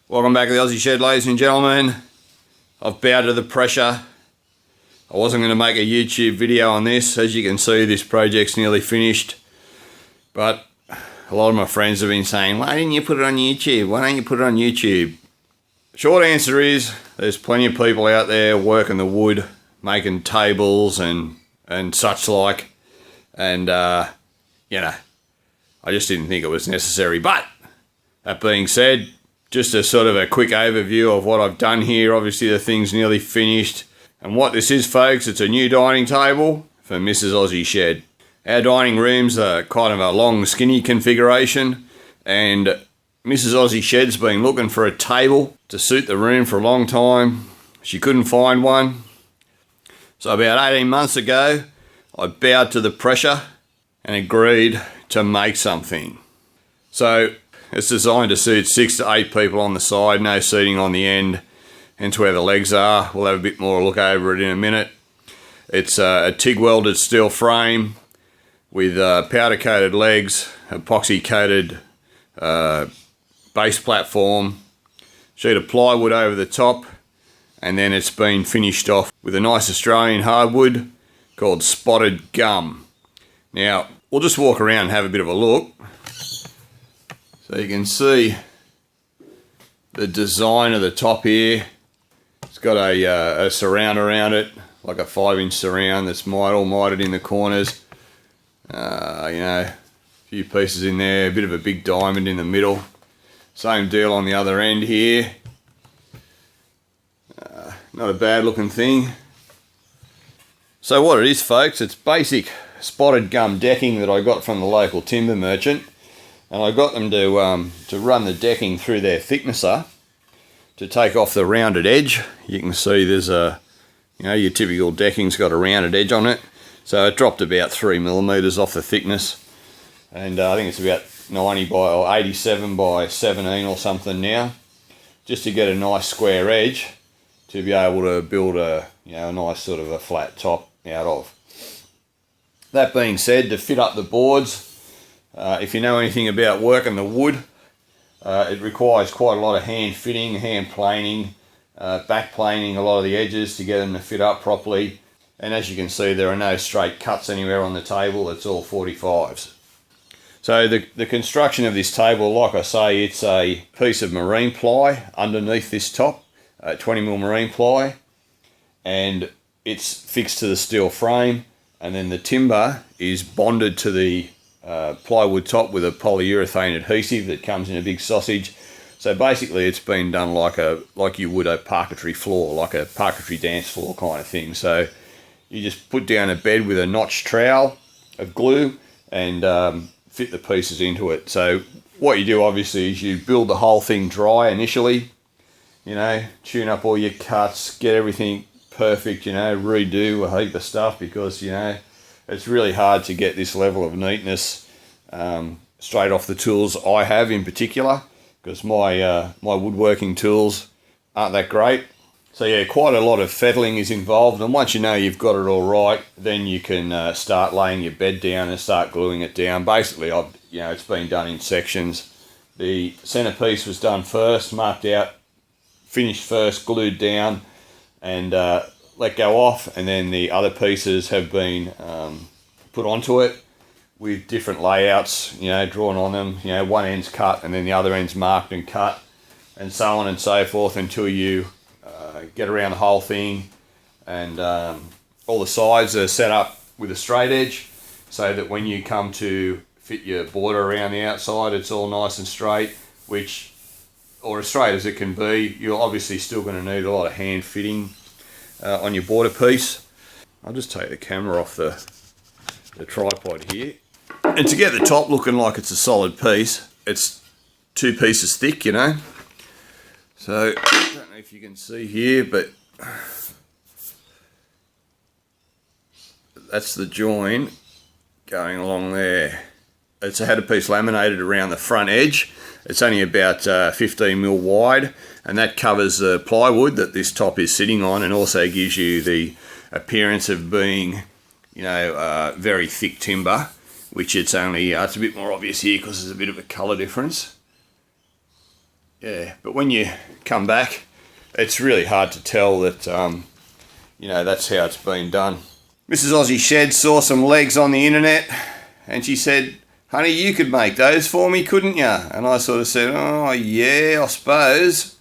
Welcome back to the Aussie Shed, ladies and gentlemen. I've bowed to the pressure. I wasn't going to make a YouTube video on this. As you can see, this project's nearly finished. But a lot of my friends have been saying, why didn't you put it on YouTube? Why don't you put it on YouTube? Short answer is, there's plenty of people out there working the wood, making tables and such like. And, you know, I just didn't think it was necessary. But, that being said, just a sort of a quick overview of what I've done here. Obviously the thing's nearly finished. And what this is, folks, it's a new dining table for Mrs. Aussie Shed. Our dining rooms are kind of a long, skinny configuration, and Mrs. Aussie Shed's been looking for a table to suit the room for a long time. She couldn't find one. So about 18 months ago, I bowed to the pressure and agreed to make something. So it's designed to suit 6 to 8 people on the side, no seating on the end, hence where the legs are. We'll have a bit more look over it in a minute. It's a TIG welded steel frame with powder coated legs, epoxy coated base platform, sheet of plywood over the top, and then it's been finished off with a nice Australian hardwood called spotted gum. Now, we'll just walk around and have a bit of a look. So you can see the design of the top here. It's got a surround around it, like a 5-inch surround that's all mitered in the corners. You know, a few pieces in there, a bit of a big diamond in the middle. Same deal on the other end here. Not a bad looking thing. So what it is, folks, it's basic spotted gum decking that I got from the local timber merchant. And I got them to run the decking through their thicknesser to take off the rounded edge. You can see there's your typical decking's got a rounded edge on it. So it dropped about 3mm off the thickness. And I think it's about 90 by or 87 by 17 or something now. Just to get a nice square edge to be able to build a nice sort of a flat top out of. That being said, to fit up the boards, if you know anything about working the wood, it requires quite a lot of hand fitting, hand planing, back planing a lot of the edges to get them to fit up properly. And as you can see, there are no straight cuts anywhere on the table, it's all 45s. So the construction of this table, like I say, it's a piece of marine ply underneath this top, 20mm marine ply, and it's fixed to the steel frame, and then the timber is bonded to the plywood top with a polyurethane adhesive that comes in a big sausage. So basically it's been done like you would a parquetry floor, like a parquetry dance floor kind of thing. So you just put down a bed with a notched trowel of glue and fit the pieces into it. So what you do obviously is you build the whole thing dry initially, tune up all your cuts, get everything perfect, redo a heap of stuff, because it's really hard to get this level of neatness straight off the tools I have in particular, because my woodworking tools aren't that great. So yeah, quite a lot of fettling is involved, and once you know you've got it all right, then you can start laying your bed down and start gluing it down. Basically, it's been done in sections. The centerpiece was done first, marked out, finished first, glued down, and let go off, and then the other pieces have been put onto it with different layouts, drawn on them. One end's cut and then the other end's marked and cut, and so on and so forth until you get around the whole thing, and all the sides are set up with a straight edge, so that when you come to fit your border around the outside, it's all nice and straight, or as straight as it can be. You're obviously still going to need a lot of hand fitting on your border piece. I'll just take the camera off the tripod here. And to get the top looking like it's a solid piece, it's 2 pieces thick, So, I don't know if you can see here, but that's the join going along there. It's had a piece laminated around the front edge. It's only about 15mm wide, and that covers the plywood that this top is sitting on, and also gives you the appearance of being, very thick timber, which it's a bit more obvious here because there's a bit of a colour difference. Yeah, but when you come back, it's really hard to tell that, you know, that's how it's been done. Mrs. Aussie Shed saw some legs on the internet and she said, "Honey, you could make those for me, couldn't you?" And I sort of said, "Oh, yeah, I suppose."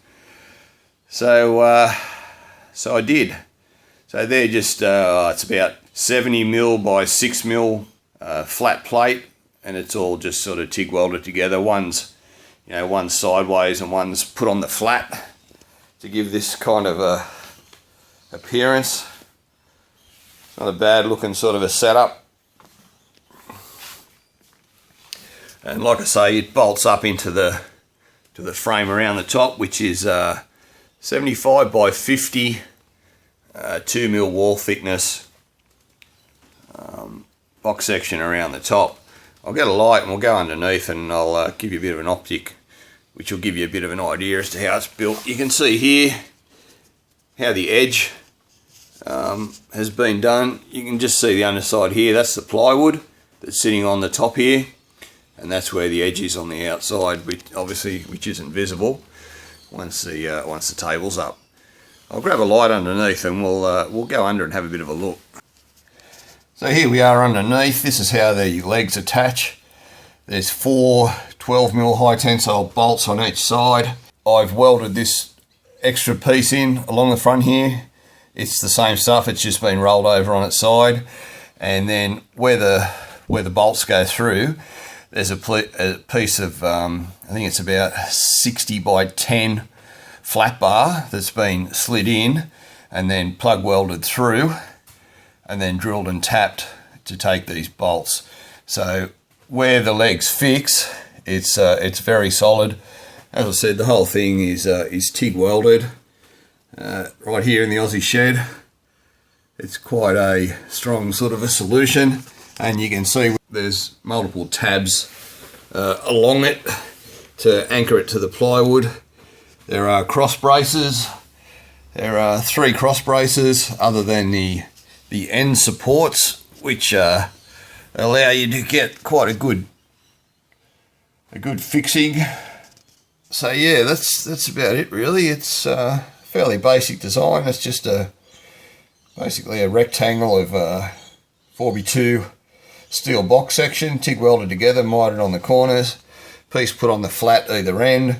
So, so I did. So they're just, it's about 70mm by 6mm flat plate, and it's all just sort of TIG welded together. One's, you know, one's sideways and one's put on the flat to give this kind of a appearance. It's not a bad looking sort of a setup. And like I say, it bolts up into the frame around the top, which is 75 by 50, 2mm wall thickness, box section around the top. I'll get a light and we'll go underneath and I'll give you a bit of an optic, which will give you a bit of an idea as to how it's built. You can see here how the edge has been done. You can just see the underside here. That's the plywood that's sitting on the top here, and that's where the edge is on the outside, which isn't visible once the table's up. I'll grab a light underneath and we'll go under and have a bit of a look. So here we are underneath. This is how the legs attach. There's 4 12mm high tensile bolts on each side. I've welded this extra piece in along the front here. It's the same stuff, it's just been rolled over on its side. And then where the bolts go through, there's a piece of, I think it's about 60 by 10 flat bar that's been slid in and then plug welded through and then drilled and tapped to take these bolts. So where the legs fix, it's very solid. As I said, the whole thing is TIG welded. Right here in the Aussie Shed, it's quite a strong sort of a solution, and you can see there's multiple tabs along it to anchor it to the plywood. There are cross braces. There are 3 cross braces other than the end supports, which allow you to get quite a good fixing. So yeah, that's about it really. It's fairly basic design. It's just basically a rectangle of 4x2 steel box section, TIG welded together, mitered on the corners, piece put on the flat either end,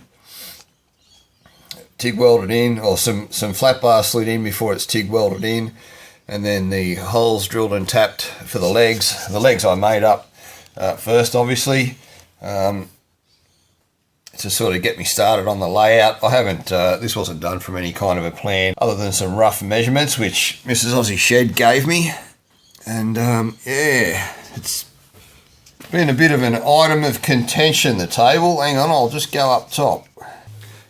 TIG welded in, or some flat bar slid in before it's TIG welded in, and then the holes drilled and tapped for the legs. The legs I made up first, obviously, to sort of get me started on the layout. I haven't, this wasn't done from any kind of a plan other than some rough measurements which Mrs. Aussie Shed gave me. And yeah, it's been a bit of an item of contention, the table. Hang on, I'll just go up top.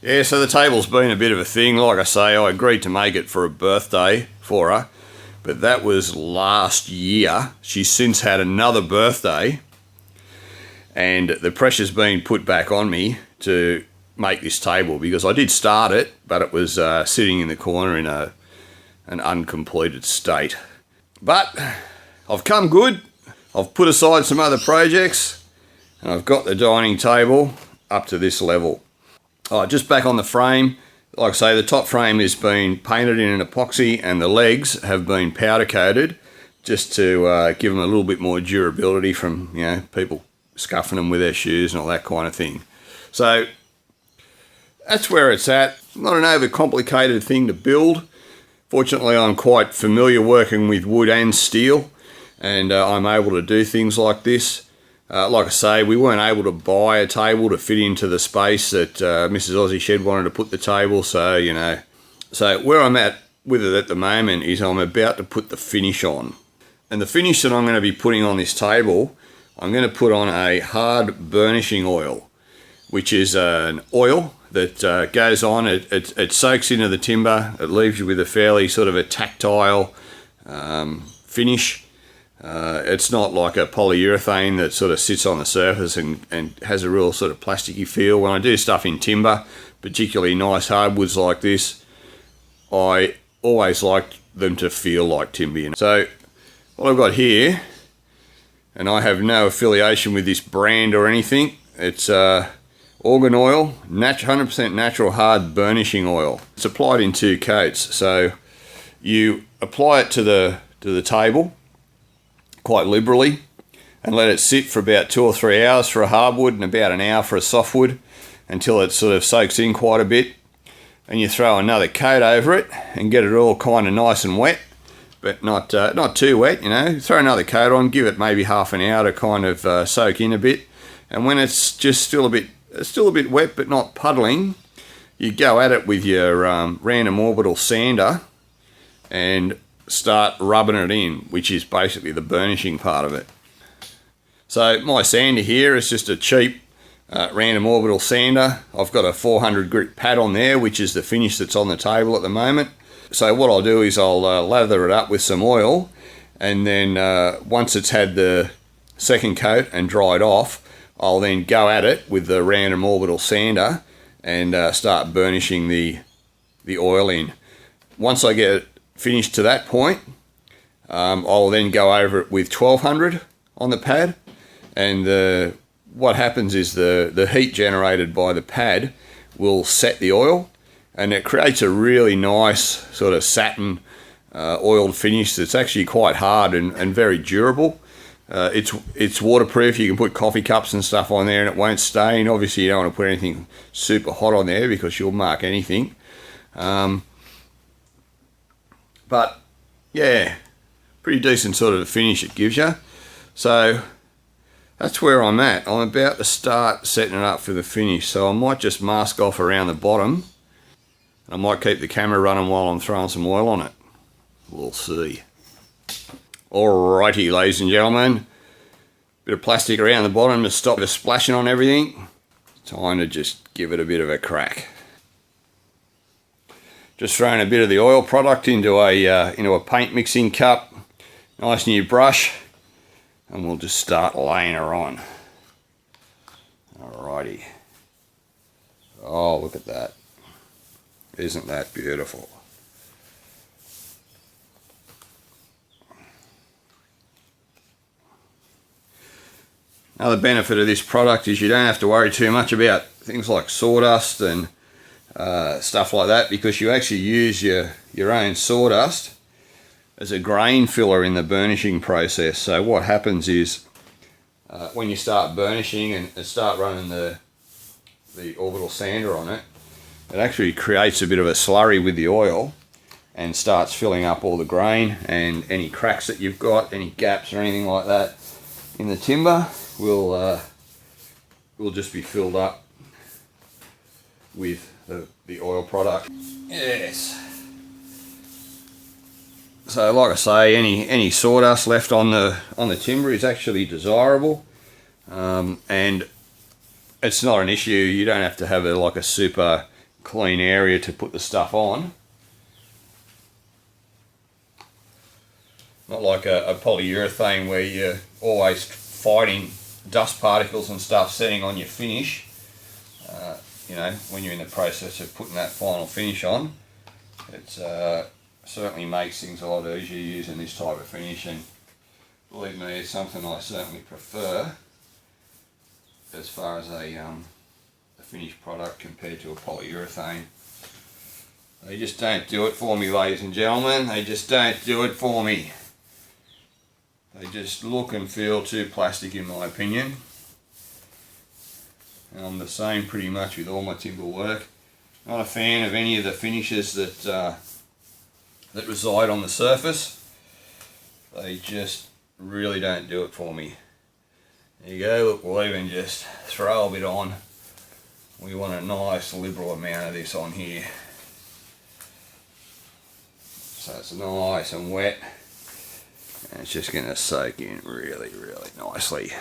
Yeah, so the table's been a bit of a thing. Like I say, I agreed to make it for a birthday for her, but that was last year. She's since had another birthday, and the pressure's been put back on me to make this table, because I did start it, but it was sitting in the corner in an uncompleted state. But I've come good. I've put aside some other projects, and I've got the dining table up to this level. Just back on the frame, like I say, the top frame has been painted in an epoxy, and the legs have been powder coated just to give them a little bit more durability from, you know, people scuffing them with their shoes and all that kind of thing. So that's where it's at. Not an overcomplicated thing to build. Fortunately, I'm quite familiar working with wood and steel, and I'm able to do things like this. Like I say, we weren't able to buy a table to fit into the space that Mrs. Aussie Shed wanted to put the table, so, you know. So where I'm at with it at the moment is I'm about to put the finish on. And the finish that I'm going to be putting on this table, I'm going to put on a hard burnishing oil, which is an oil that goes on, it soaks into the timber, it leaves you with a fairly sort of a tactile finish. It's not like a polyurethane that sort of sits on the surface and has a real sort of plasticky feel. When I do stuff in timber, particularly nice hardwoods like this, I always like them to feel like timber. So what I've got here, and I have no affiliation with this brand or anything, it's Organoil, 100% natural hard burnishing oil. It's applied in 2 coats, so you apply it to the table quite liberally and let it sit for about 2 or 3 hours for a hardwood and about an hour for a softwood until it sort of soaks in quite a bit. And you throw another coat over it and get it all kind of nice and wet, but not too wet, you know. Throw another coat on, give it maybe half an hour to kind of soak in a bit. And when it's just still a bit wet but not puddling, you go at it with your random orbital sander and start rubbing it in, which is basically the burnishing part of it. So my sander here is just a cheap random orbital sander. I've got a 400 grit pad on there, which is the finish that's on the table at the moment. So what I'll do is I'll lather it up with some oil, and then once it's had the second coat and dried off, I'll then go at it with the random orbital sander and start burnishing the oil in. Once I get it finished to that point, I'll then go over it with 1200 on the pad, and what happens is the heat generated by the pad will set the oil, and it creates a really nice sort of satin oiled finish that's actually quite hard and very durable. It's waterproof. You can put coffee cups and stuff on there and it won't stain. Obviously you don't want to put anything super hot on there because you'll mark anything. But yeah, pretty decent sort of a finish it gives you. So that's where I'm at. I'm about to start setting it up for the finish, so I might just mask off around the bottom. I might keep the camera running while I'm throwing some oil on it. We'll see. Alrighty, ladies and gentlemen. Bit of plastic around the bottom to stop the splashing on everything. Time to just give it a bit of a crack. Just throwing a bit of the oil product into a paint mixing cup. Nice new brush. And we'll just start laying her on. Alrighty. Oh, look at that. Isn't that beautiful? Another benefit of this product is you don't have to worry too much about things like sawdust and stuff like that, because you actually use your own sawdust as a grain filler in the burnishing process. So what happens is when you start burnishing and start running the orbital sander on it, it actually creates a bit of a slurry with the oil and starts filling up all the grain, and any cracks that you've got, any gaps or anything like that in the timber will just be filled up with the oil product. Yes. So like I say, any sawdust left on the timber is actually desirable, and it's not an issue. You don't have to have like a super clean area to put the stuff on. Not like a polyurethane where you're always fighting dust particles and stuff setting on your finish. You know, when you're in the process of putting that final finish on, it's certainly makes things a lot easier using this type of finish, and believe me, it's something I certainly prefer as far as a finished product compared to a polyurethane. They just don't do it for me, ladies and gentlemen. They just don't do it for me. They just look and feel too plastic, in my opinion. And I'm the same pretty much with all my timber work. Not a fan of any of the finishes that reside on the surface. They just really don't do it for me. There you go, look, we'll even just throw a bit on. We want a nice liberal amount of this on here. So it's nice and wet. And it's just going to soak in really, really nicely.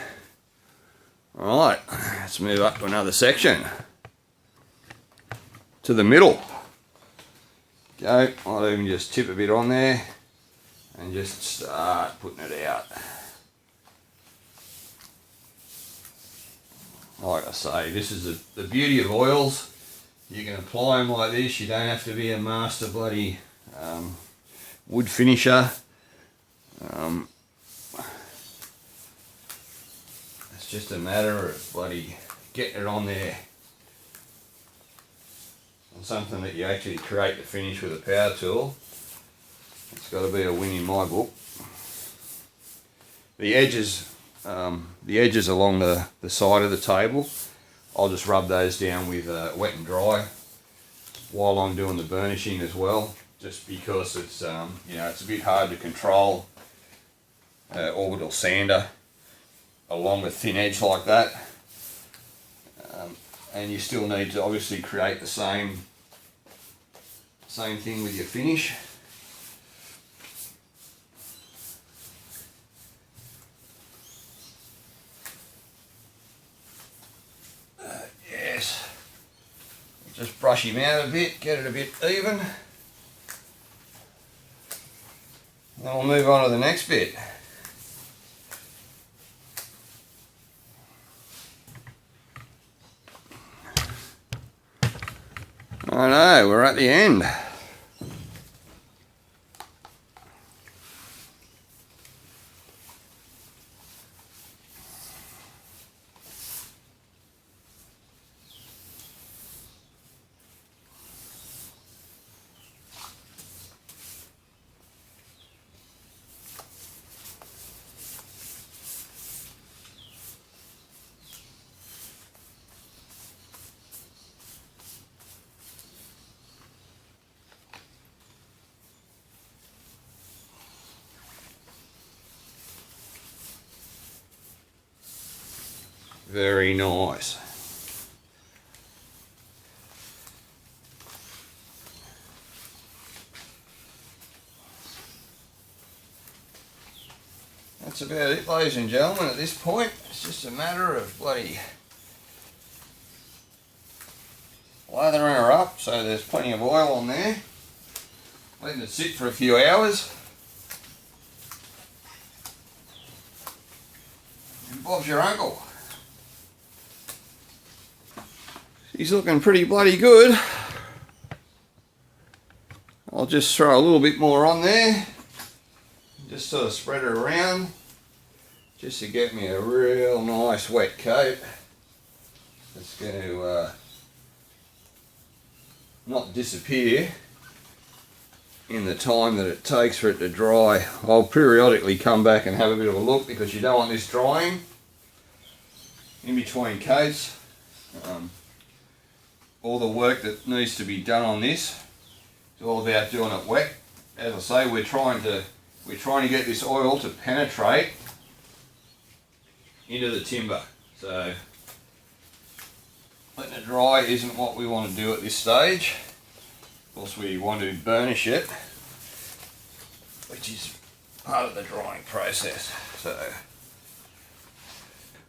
Alright, let's move up to another section. To the middle. Go, I'll even just tip a bit on there and just start putting it out. Like I say, this is the beauty of oils. You can apply them like this. You don't have to be a master bloody wood finisher. It's just a matter of bloody getting it on there something that you actually create the finish with a power tool, it's got to be a win in my book. The edges along the side of the table, I'll just rub those down with wet and dry while I'm doing the burnishing as well, just because it's it's a bit hard to control orbital sander along a thin edge like that, and you still need to obviously create the same thing with your finish. Yes, just brush him out a bit, get it a bit even, then we'll move on to the next bit. I know, we're at the end. Very nice. That's about it, ladies and gentlemen. At this point, it's just a matter of bloody lathering her up so there's plenty of oil on there, letting it sit for a few hours, and Bob's your uncle. She's looking pretty bloody good. I'll just throw a little bit more on there, just sort of spread it around, just to get me a real nice wet coat. It's going to not disappear in the time that it takes for it to dry. I'll periodically come back and have a bit of a look, because you don't want this drying in between coats. All the work that needs to be done on this is all about doing it wet. As I say, we're trying to get this oil to penetrate into the timber. So letting it dry isn't what we want to do at this stage. Of course, we want to burnish it, which is part of the drying process.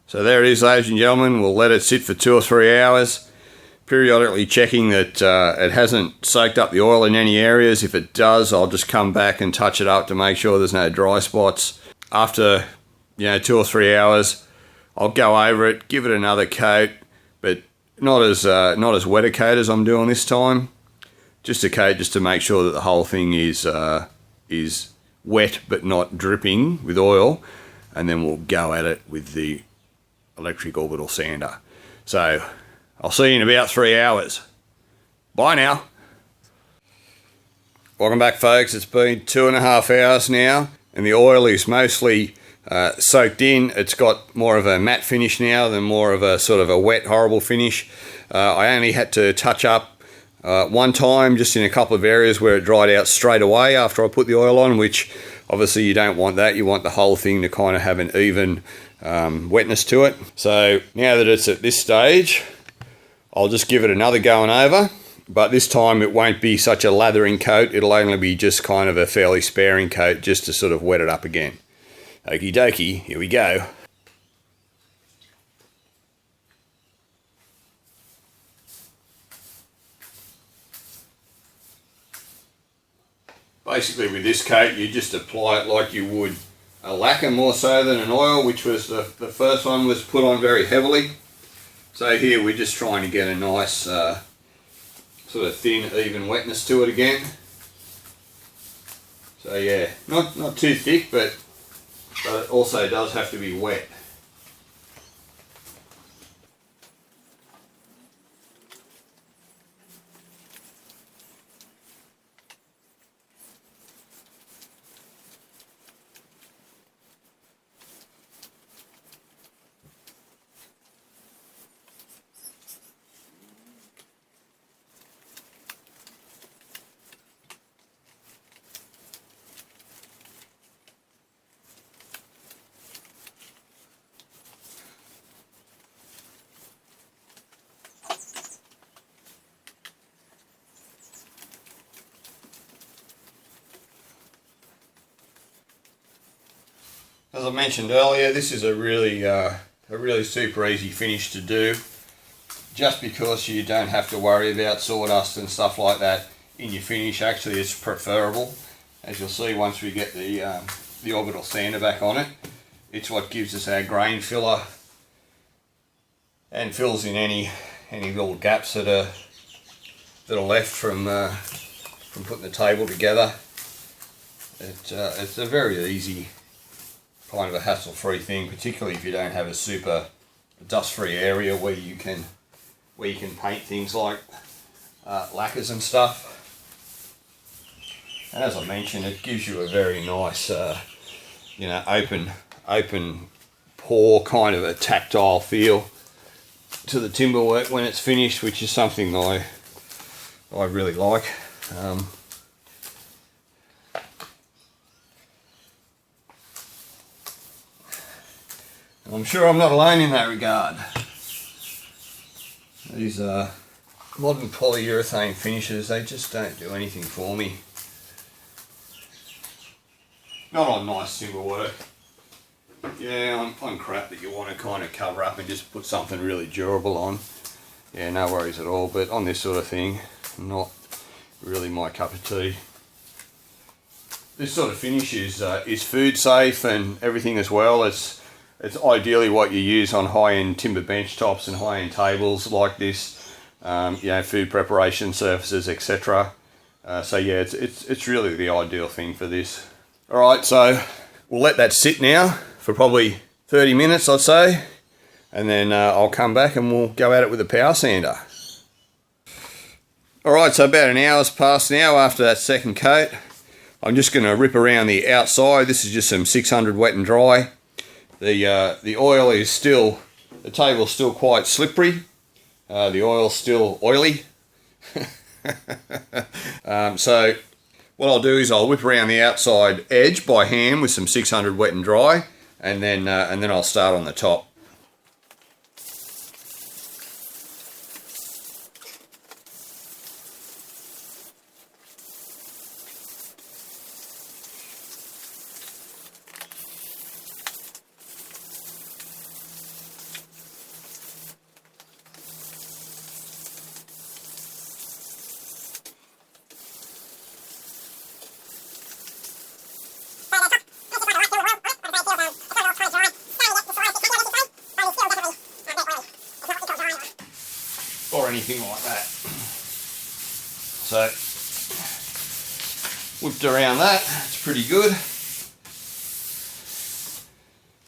So there it is, ladies and gentlemen. We'll let it sit for 2 or 3 hours, periodically checking that it hasn't soaked up the oil in any areas. If it does, I'll just come back and touch it up to make sure there's no dry spots. After 2 or 3 hours, I'll go over it, give it another coat, but not as wet a coat as I'm doing this time. Just a coat just to make sure that the whole thing is wet but not dripping with oil, and then we'll go at it with the electric orbital sander. So I'll see you in about 3 hours. Bye now. Welcome back, folks. It's been 2.5 hours now, and the oil is mostly soaked in. It's got more of a matte finish now than more of a sort of a wet, horrible finish. I only had to touch up one time, just in a couple of areas where it dried out straight away after I put the oil on, which obviously you don't want that. You want the whole thing to kind of have an even wetness to it. So now that it's at this stage, I'll just give it another going over, but this time it won't be such a lathering coat. It'll only be just kind of a fairly sparing coat, just to sort of wet it up again. Okie dokie, here we go. Basically with this coat, you just apply it like you would a lacquer, more so than an oil, which was the first one was put on very heavily. So here we're just trying to get a nice sort of thin, even wetness to it again. So yeah, not too thick, but it also does have to be wet. As I mentioned earlier, this is a really super easy finish to do, just because you don't have to worry about sawdust and stuff like that in your finish. Actually, it's preferable, as you'll see once we get the orbital sander back on it. It's what gives us our grain filler and fills in any little gaps that are left from putting the table together. It's a very easy, kind of a hassle-free thing, particularly if you don't have a super dust-free area where you can paint things like lacquers and stuff. And as I mentioned, it gives you a very nice, open pore, kind of a tactile feel to the timber work when it's finished, which is something that I really like. I'm sure I'm not alone in that regard. These modern polyurethane finishes, they just don't do anything for me. Not on nice timber work. Yeah, on crap that you want to kind of cover up and just put something really durable on. Yeah, no worries at all, but on this sort of thing, not really my cup of tea. This sort of finish is food safe and everything as well. It's ideally what you use on high-end timber bench tops and high-end tables like this, food preparation surfaces, etc. So yeah, it's really the ideal thing for this. All right, so we'll let that sit now for probably 30 minutes, I'd say, and then I'll come back and we'll go at it with a power sander. All right, so about an hour's passed now after that second coat. I'm just going to rip around the outside. This is just some 600 wet and dry. The oil is still, the table's still quite slippery. The oil's still oily. So what I'll do is I'll whip around the outside edge by hand with some 600 wet and dry, and then I'll start on the top. Or anything like that. So, whipped around that, it's pretty good.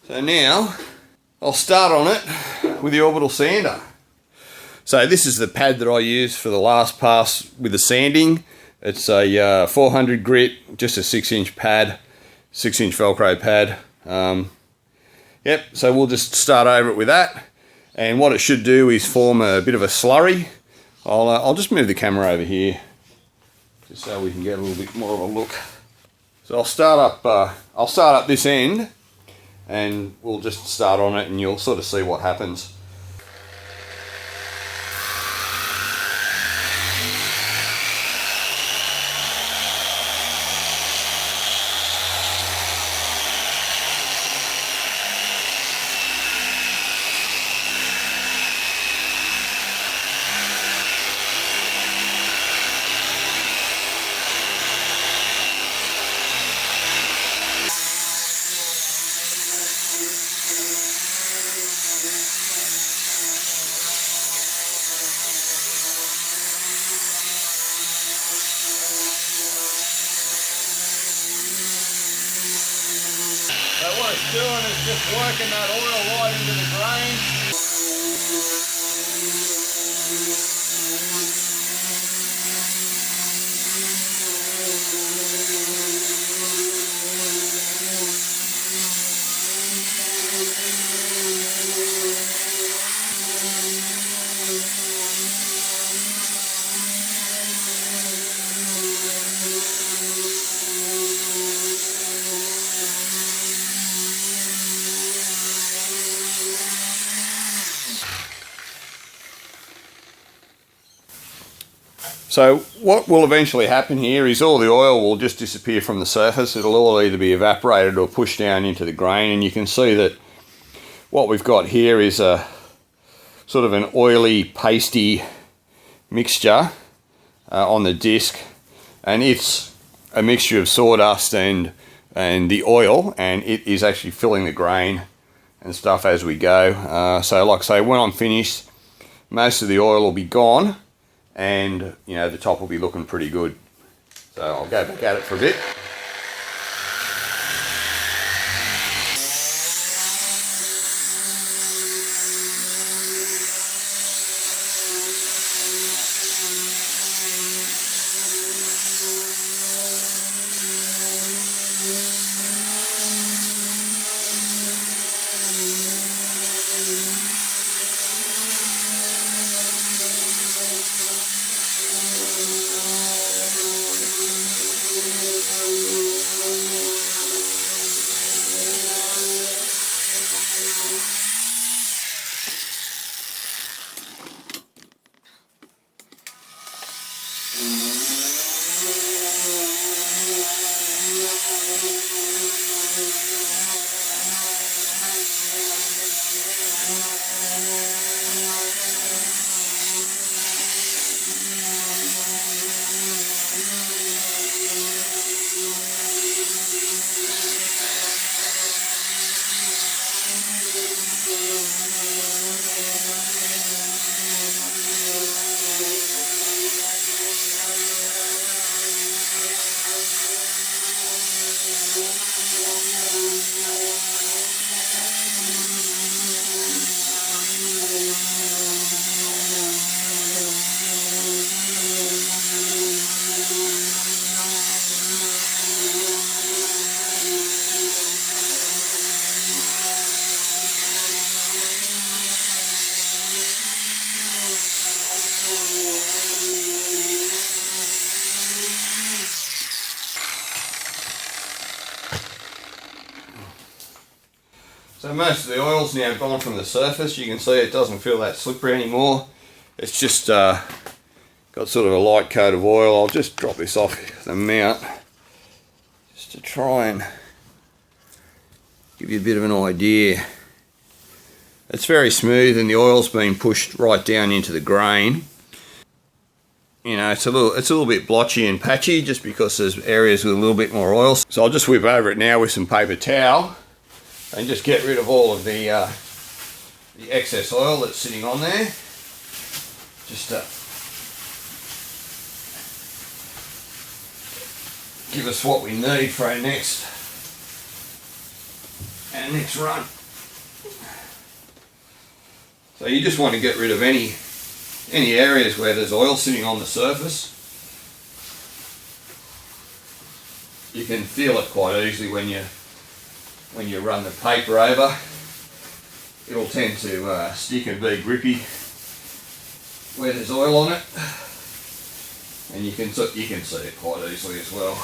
So now, I'll start on it with the orbital sander. So this is the pad that I used for the last pass with the sanding. It's a 400 grit, just a 6-inch pad, 6-inch Velcro pad. Yep, so we'll just start over it with that. And what it should do is form a bit of a slurry. I'll just move the camera over here, just so we can get a little bit more of a look. So I'll start up this end, and we'll just start on it, and you'll sort of see what happens. So what it's doing is just working that oil right into the grain. So what will eventually happen here is all the oil will just disappear from the surface. It'll all either be evaporated or pushed down into the grain, and you can see that what we've got here is a sort of an oily, pasty mixture on the disc, and it's a mixture of sawdust and the oil, and it is actually filling the grain and stuff as we go. So like I say, when I'm finished, most of the oil will be gone, and you know, the top will be looking pretty good. So I'll go back at it for a bit. So most of the oil's now gone from the surface. You can see it doesn't feel that slippery anymore. It's just got sort of a light coat of oil. I'll just drop this off the mount just to try and give you a bit of an idea. It's very smooth, and the oil's been pushed right down into the grain. You know, it's a little bit blotchy and patchy just because there's areas with a little bit more oil. So I'll just whip over it now with some paper towel and just get rid of all of the excess oil that's sitting on there. Just to give us what we need for our next run. So you just want to get rid of any areas where there's oil sitting on the surface. You can feel it quite easily when you run the paper over. It'll tend to stick and be grippy where there's oil on it, and you can see it quite easily as well.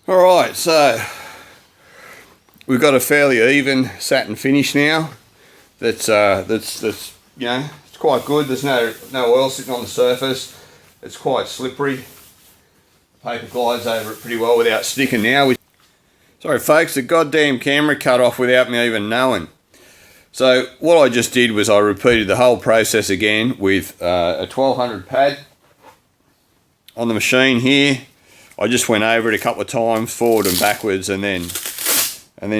Alright, so we've got a fairly even satin finish now. That's you know, it's quite good. There's no oil sitting on the surface. It's quite slippery. Paper glides over it pretty well without sticking now. Sorry folks, the goddamn camera cut off without me even knowing. So what I just did was I repeated the whole process again with a 1200 pad on the machine here. I just went over it a couple of times, forward and backwards, and then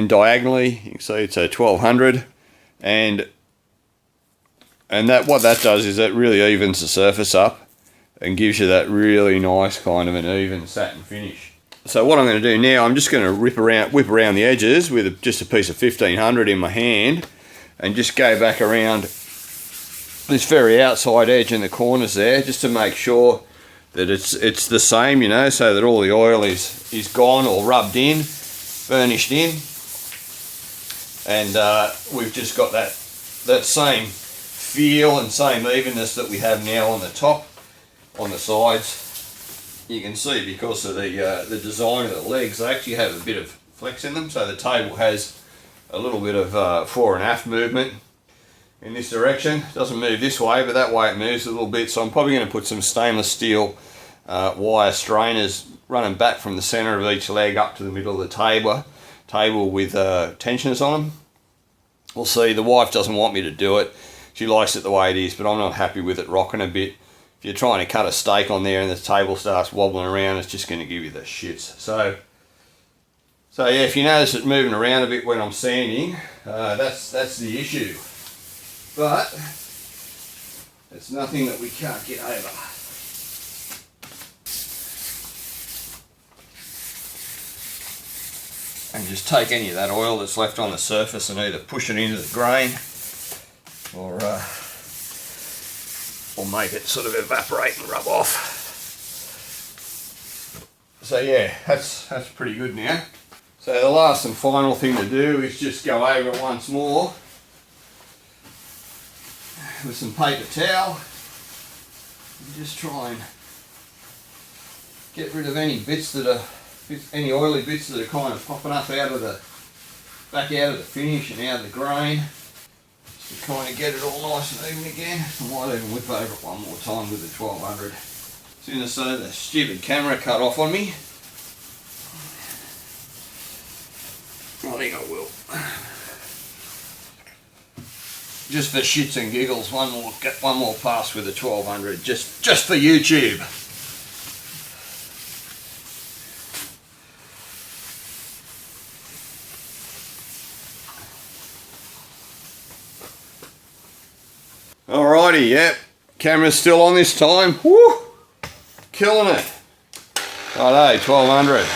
diagonally. You can see it's a 1200, and that what that does is that really evens the surface up and gives you that really nice kind of an even satin finish. So what I'm going to do now, I'm just going to whip around the edges with just a piece of 1500 in my hand, and just go back around this very outside edge in the corners there, just to make sure that it's the same, you know, so that all the oil is gone or rubbed in, burnished in, and we've just got that same feel and same evenness that we have now on the top. On the sides, you can see because of the design of the legs, they actually have a bit of flex in them, so the table has a little bit of fore and aft movement in this direction. It doesn't move this way, but that way it moves a little bit. So I'm probably going to put some stainless steel wire strainers running back from the center of each leg up to the middle of the table with tensioners on them. We'll see. The wife doesn't want me to do it. She likes it the way it is, but I'm not happy with it rocking a bit. If you're trying to cut a steak on there and the table starts wobbling around, it's just going to give you the shits. So yeah, if you notice it moving around a bit when I'm sanding, that's the issue. But it's nothing that we can't get over. And just take any of that oil that's left on the surface and either push it into the grain or make it sort of evaporate and rub off. So yeah, that's pretty good now. So the last and final thing to do is just go over it once more with some paper towel and just try and get rid of any bits that are, any oily bits that are kind of popping up back out of the finish and out of the grain, just to kind of get it all nice and even again. I might even whip over it one more time with the 1200. As soon as the stupid camera cut off on me, I think I will. Just for shits and giggles, one more pass with the 1200, just for YouTube. Alrighty, yep. Camera's still on this time. Woo! Killing it. Righto, 1200.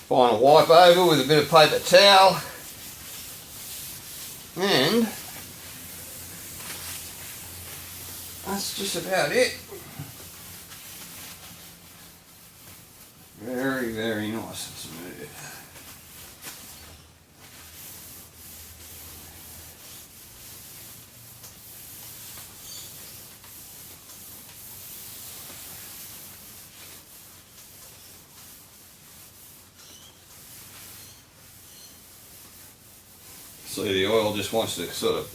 final wipe over with a bit of paper towel, and that's just about it. Very, very nice and smooth. See, the oil just wants to sort of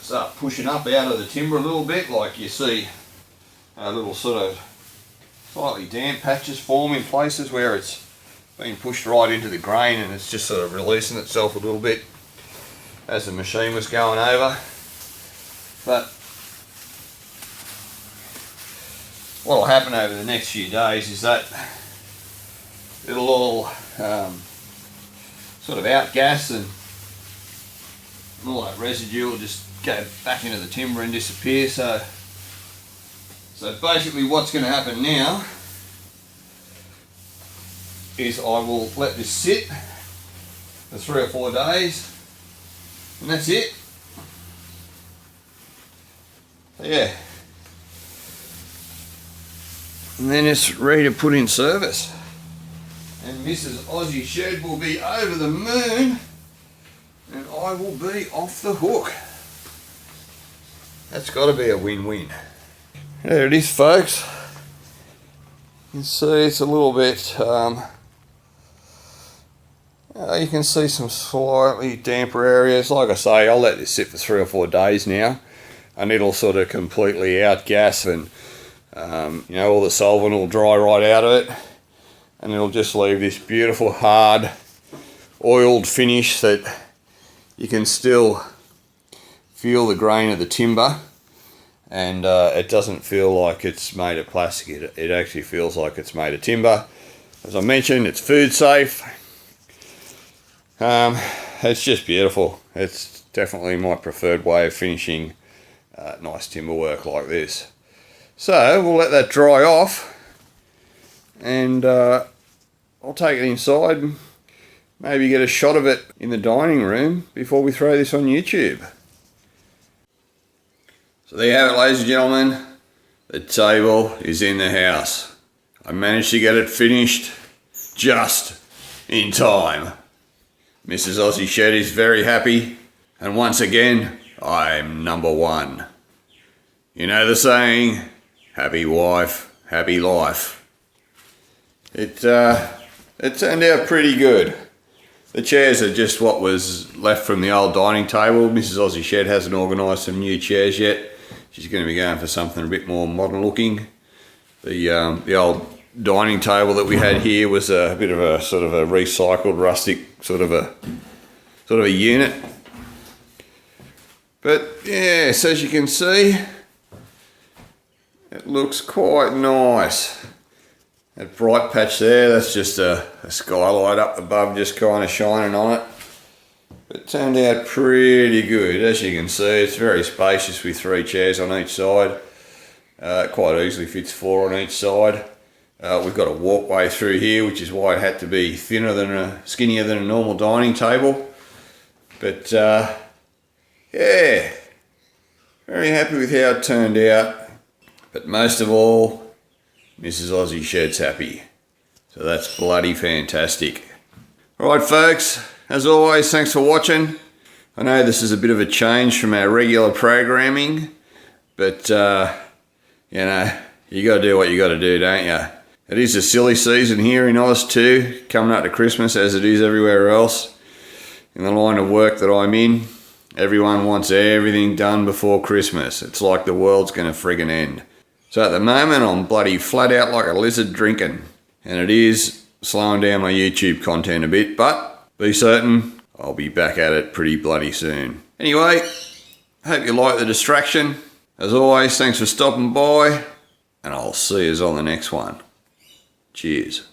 start pushing up out of the timber a little bit, like you see a little sort of slightly damp patches form in places where it's been pushed right into the grain, and it's just sort of releasing itself a little bit as the machine was going over. But what will happen over the next few days is that it'll all sort of outgas, and all that residue will just go back into the timber and disappear. So basically what's going to happen now is I will let this sit for 3 or 4 days, and that's it. So yeah, and then it's ready to put in service, and Mrs. Aussie Shed will be over the moon, and I will be off the hook. That's got to be a win-win. There it is, folks. You can see it's a little bit, you can see some slightly damper areas. Like I say, I'll let this sit for 3 or 4 days now, and it'll sort of completely outgas, and you know, all the solvent will dry right out of it, and it'll just leave this beautiful hard oiled finish that you can still feel the grain of the timber, and it doesn't feel like it's made of plastic. It actually feels like it's made of timber. As I mentioned, it's food safe. It's just beautiful. It's definitely my preferred way of finishing nice timber work like this. So we'll let that dry off, and I'll take it inside and maybe get a shot of it in the dining room before we throw this on YouTube. So there you have it, ladies and gentlemen. The table is in the house. I managed to get it finished just in time. Mrs. Aussie Shed is very happy, and once again, I'm number one. You know the saying, happy wife, happy life. It turned out pretty good. The chairs are just what was left from the old dining table. Mrs. Aussie Shed hasn't organised some new chairs yet. She's going to be going for something a bit more modern looking. The old dining table that we had here was a bit of a sort of a recycled, rustic sort of a unit. But yes, as you can see, it looks quite nice. That bright patch there, that's just a skylight up above, just kind of shining on it. It turned out pretty good. As you can see, it's very spacious with 3 chairs on each side. It quite easily fits 4 on each side. We've got a walkway through here, which is why it had to be skinnier than a normal dining table. But yeah, very happy with how it turned out. But most of all, Mrs. Aussie Shed's happy. So that's bloody fantastic. Alright folks, as always, thanks for watching. I know this is a bit of a change from our regular programming, but you know, you got to do what you got to do, don't you? It is a silly season here in Oz too, coming up to Christmas, as it is everywhere else. In the line of work that I'm in, everyone wants everything done before Christmas. It's like the world's going to friggin' end. So at the moment, I'm bloody flat out like a lizard drinking, and it is slowing down my YouTube content a bit, but be certain I'll be back at it pretty bloody soon. Anyway, hope you like the distraction. As always, thanks for stopping by, and I'll see you on the next one. Cheers.